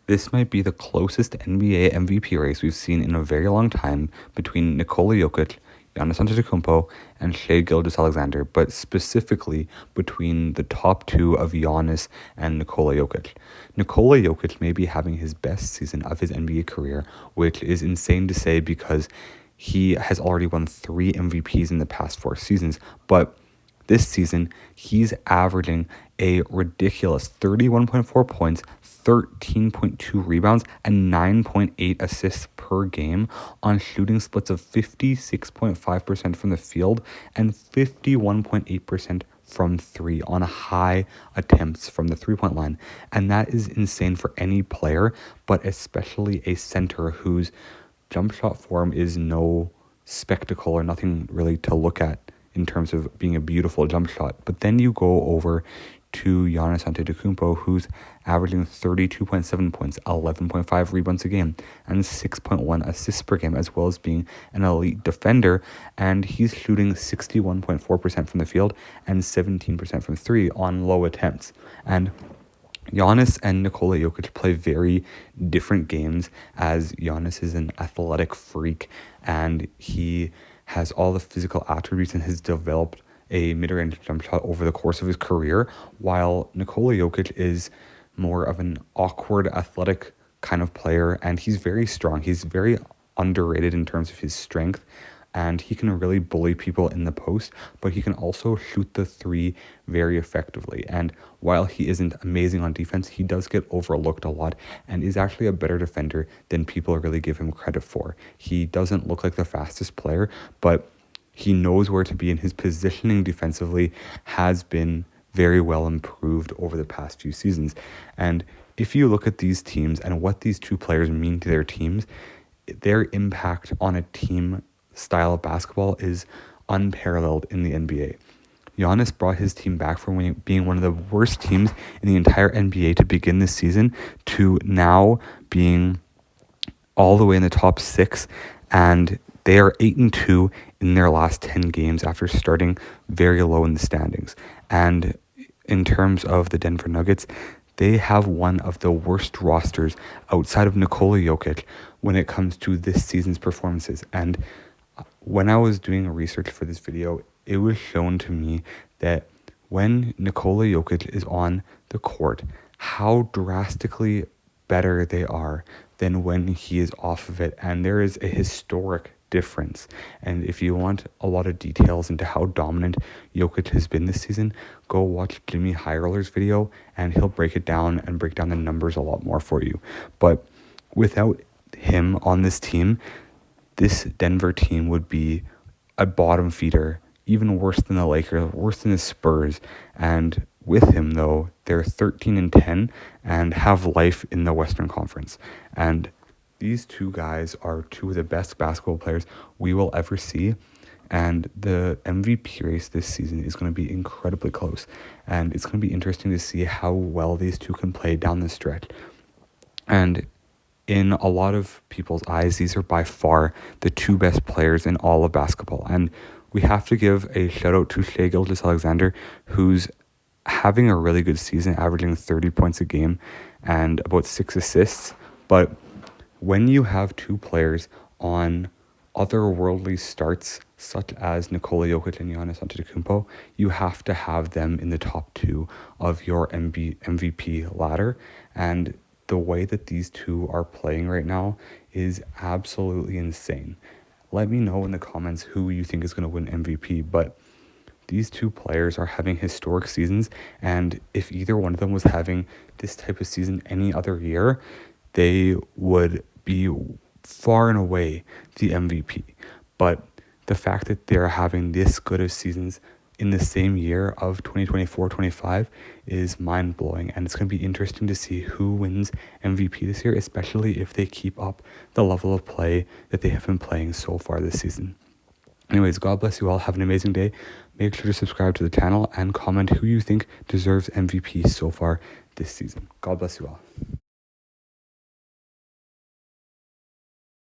This might be the closest NBA MVP race we've seen in a very long time between Nikola Jokic, Giannis Antetokounmpo, and Shai Gilgeous-Alexander, but specifically between the top two of Giannis and Nikola Jokic. Nikola Jokic may be having his best season of his NBA career, which is insane to say because he has already won 3 MVPs in the past 4 seasons, but this season, he's averaging a ridiculous 31.4 points, 13.2 rebounds, and 9.8 assists per game on shooting splits of 56.5% from the field and 51.8% from 3 on high attempts from the 3-point line. And that is insane for any player, but especially a center whose jump shot form is no spectacle or nothing really to look at in terms of being a beautiful jump shot. But then you go over to Giannis Antetokounmpo, who's averaging 32.7 points, 11.5 rebounds a game, and 6.1 assists per game, as well as being an elite defender. And he's shooting 61.4% from the field and 17% from 3 on low attempts. And Giannis and Nikola Jokic play very different games, as Giannis is an athletic freak and he has all the physical attributes and has developed a mid-range jump shot over the course of his career, while Nikola Jokic is more of an awkward athletic kind of player, and he's very strong. He's very underrated in terms of his strength, and he can really bully people in the post, but he can also shoot the 3 very effectively. And while he isn't amazing on defense, he does get overlooked a lot and is actually a better defender than people really give him credit for. He doesn't look like the fastest player, but he knows where to be, and his positioning defensively has been very well improved over the past few seasons. And if you look at these teams and what these two players mean to their teams, their impact on a team style of basketball is unparalleled in the NBA. Giannis brought his team back from being one of the worst teams in the entire NBA to begin this season to now being all the way in the top 6, and they are 8-2 in their last 10 games after starting very low in the standings. And in terms of the Denver Nuggets, they have one of the worst rosters outside of Nikola Jokic when it comes to this season's performances. And when I was doing research for this video, it was shown to me that when Nikola Jokic is on the court, how drastically better they are than when he is off of it. And there is a historic difference. And if you want a lot of details into how dominant Jokic has been this season, go watch Jimmy Hirler's video and he'll break it down and break down the numbers a lot more for you. But without him on this team, this Denver team would be a bottom feeder, even worse than the Lakers, worse than the Spurs. And with him, though, they're 13-10 and have life in the Western Conference. And these two guys are two of the best basketball players we will ever see. And the MVP race this season is going to be incredibly close. And it's going to be interesting to see how well these two can play down the stretch. And in a lot of people's eyes, these are by far the 2 best players in all of basketball. And we have to give a shout out to Shai Gilgeous-Alexander, who's having a really good season, averaging 30 points a game and about 6 assists. But when you have 2 players on otherworldly starts, such as Nikola Jokic and Giannis Antetokounmpo, you have to have them in the top 2 of your MVP ladder. And the way that these two are playing right now is absolutely insane. Let me know in the comments who you think is going to win MVP, but these 2 players are having historic seasons, and if either one of them was having this type of season any other year, they would be far and away the MVP. But the fact that they're having this good of seasons in the same year of 2024-25 is mind-blowing, and it's going to be interesting to see who wins MVP this year, especially if they keep up the level of play that they have been playing so far this season. Anyways, God bless you all. Have an amazing day. Make sure to subscribe to the channel and comment who you think deserves MVP so far this season. God bless you all.